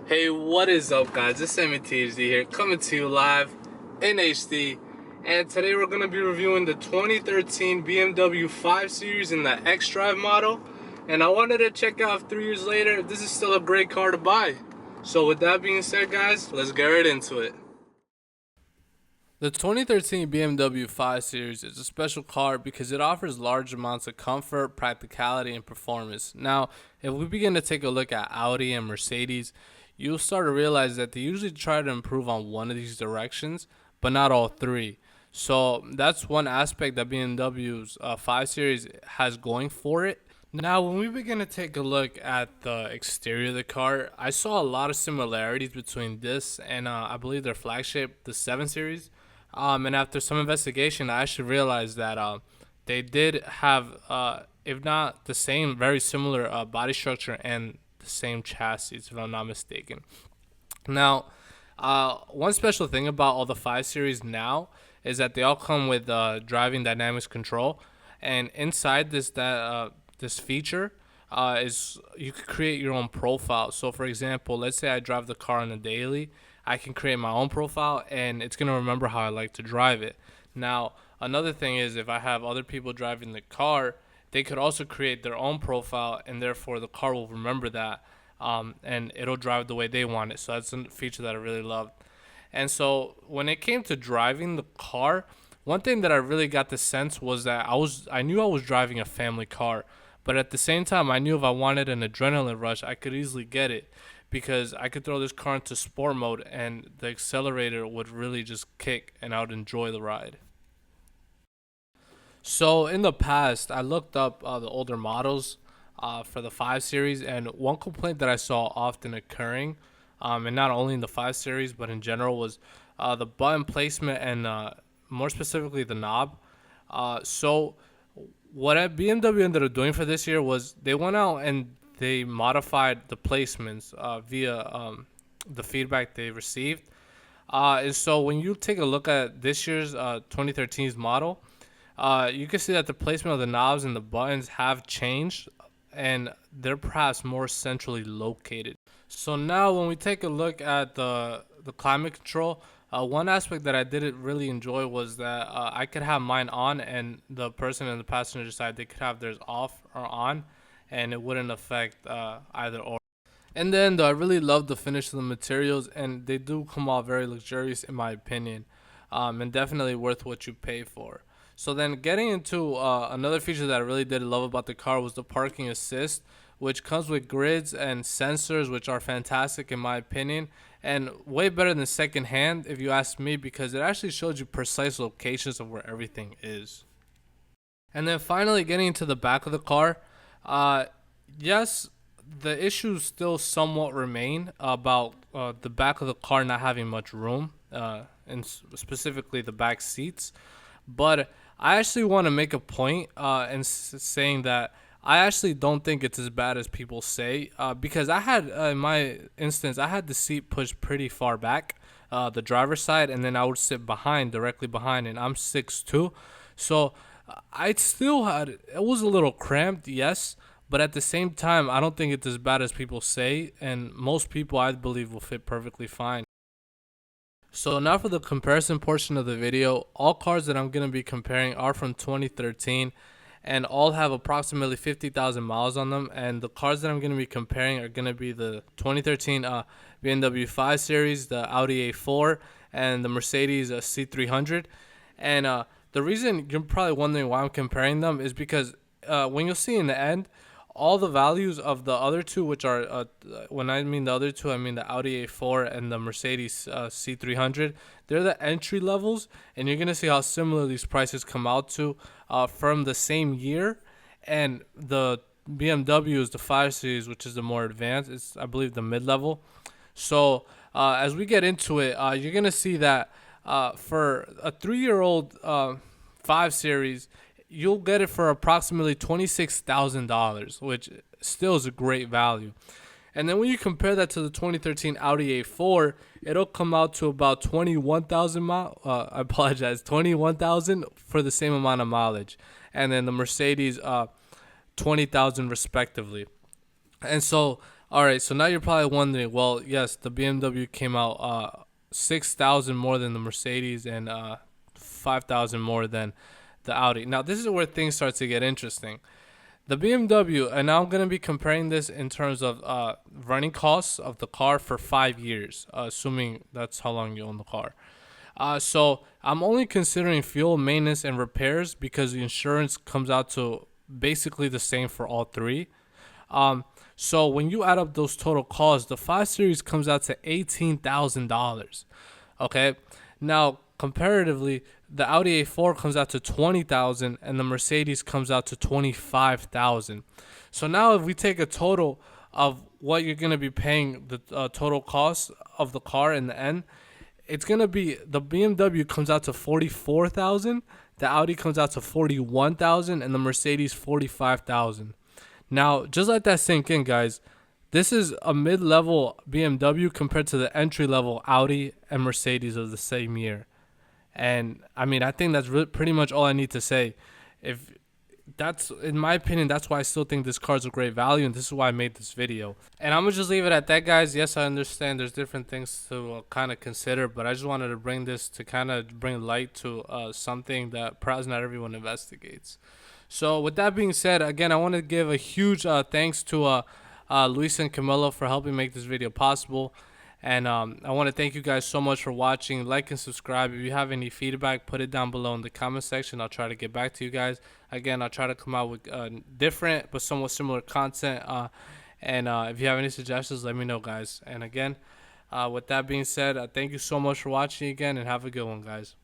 Hey, what is up, guys? It's MTHD here, coming to you live in HD. And today we're going to be reviewing the 2013 BMW 5 Series in the X-Drive model. And I wanted to check out 3 years later if this is still a great car to buy. So with that being said, guys, let's get right into it. The 2013 BMW 5 Series is a special car because it offers large amounts of comfort, practicality, and performance. Now, if we begin to take a look at Audi and Mercedes, you'll start to realize that they usually try to improve on one of these directions, but not all three. So that's one aspect that BMW's 5 Series has going for it. Now, when we begin to take a look at the exterior of the car, I saw a lot of similarities between this and I believe their flagship, the 7 Series. And after some investigation, I actually realized that they did have, if not the same, very similar body structure and the same chassis, if I'm not mistaken. Now, one special thing about all the 5 Series now is that they all come with driving dynamics control, and inside this feature is you could create your own profile. So, for example, let's say I drive the car on a daily, I can create my own profile, and it's gonna remember how I like to drive it. Now, another thing is if I have other people driving the car, they could also create their own profile, and therefore the car will remember that, and it'll drive the way they want it. So that's a feature that I really loved. And so when it came to driving the car, one thing that I really got the sense was that I knew I was driving a family car, but at the same time I knew if I wanted an adrenaline rush, I could easily get it because I could throw this car into sport mode and the accelerator would really just kick and I would enjoy the ride. So in the past, I looked up the older models for the 5 Series, and one complaint that I saw often occurring, and not only in the 5 Series but in general, was the button placement and more specifically the knob. So what BMW ended up doing for this year was they went out and they modified the placements via the feedback they received. And so when you take a look at this year's 2013's model, you can see that the placement of the knobs and the buttons have changed and they're perhaps more centrally located. So now when we take a look at the climate control, one aspect that I didn't really enjoy was that I could have mine on and the person in the passenger side, they could have theirs off or on, and it wouldn't affect either or. And then though, I really love the finish of the materials, and they do come out very luxurious in my opinion, and definitely worth what you pay for. So then getting into another feature that I really did love about the car was the parking assist, which comes with grids and sensors, which are fantastic in my opinion, and way better than secondhand if you ask me, because it actually shows you precise locations of where everything is. And then finally, getting into the back of the car, uh, yes, the issues still somewhat remain about the back of the car not having much room, and specifically the back seats. But I actually want to make a point in saying that I actually don't think it's as bad as people say, because I had, in my instance, I had the seat pushed pretty far back, the driver's side, and then I would sit behind, directly behind, and I'm 6'2", so I still had, it was a little cramped, yes, but at the same time, I don't think it's as bad as people say, and most people I believe will fit perfectly fine. So now for the comparison portion of the video, all cars that I'm going to be comparing are from 2013 and all have approximately 50,000 miles on them, and the cars that I'm going to be comparing are going to be the 2013 BMW 5 Series, the Audi A4, and the Mercedes C300. And the reason you're probably wondering why I'm comparing them is because when you'll see in the end, all the values of the other two, which are, when I mean the other two, I mean the Audi A4 and the Mercedes C300, they're the entry levels, and you're going to see how similar these prices come out to from the same year. And the BMW is the 5 Series, which is the more advanced. It's, I believe, the mid-level. So as we get into it, you're going to see that for a 3-year-old 5 Series, you'll get it for approximately $26,000, which still is a great value. And then when you compare that to the 2013 Audi A4, it'll come out to about 21,000 miles. I apologize, 21,000 for the same amount of mileage, and then the Mercedes 20,000 respectively. And so All right, so now you're probably wondering, well, yes, the BMW came out 6,000 more than the Mercedes and 5,000 more than the Audi. Now, this is where things start to get interesting. The BMW, and now I'm going to be comparing this in terms of running costs of the car for 5 years, assuming that's how long you own the car. So I'm only considering fuel, maintenance, and repairs because the insurance comes out to basically the same for all three. Um, so when you add up those total costs, the 5 Series comes out to $18,000. Okay, now comparatively, the Audi A4 comes out to 20,000, and the Mercedes comes out to 25,000. So now if we take a total of what you're gonna be paying, the total cost of the car in the end, it's gonna be the BMW comes out to 44,000, the Audi comes out to 41,000, and the Mercedes 45,000. Now, just let that sink in, guys. This is a mid-level BMW compared to the entry-level Audi and Mercedes of the same year. And I mean, I think that's pretty much all I need to say. If that's, in my opinion, that's why I still think this car is a great value, and this is why I made this video. And I'm gonna just leave it at that, guys. Yes, I understand there's different things to kind of consider, but I just wanted to bring this to kind of bring light to something that perhaps not everyone investigates. So with that being said, again, I want to give a huge thanks to Luis and Camilo for helping make this video possible. And I want to thank you guys so much for watching. Like and subscribe. If you have any feedback, put it down below in the comment section. I'll try to get back to you guys. Again, I'll try to come out with different but somewhat similar content. And if you have any suggestions, let me know, guys. And again, with that being said, thank you so much for watching again, and have a good one, guys.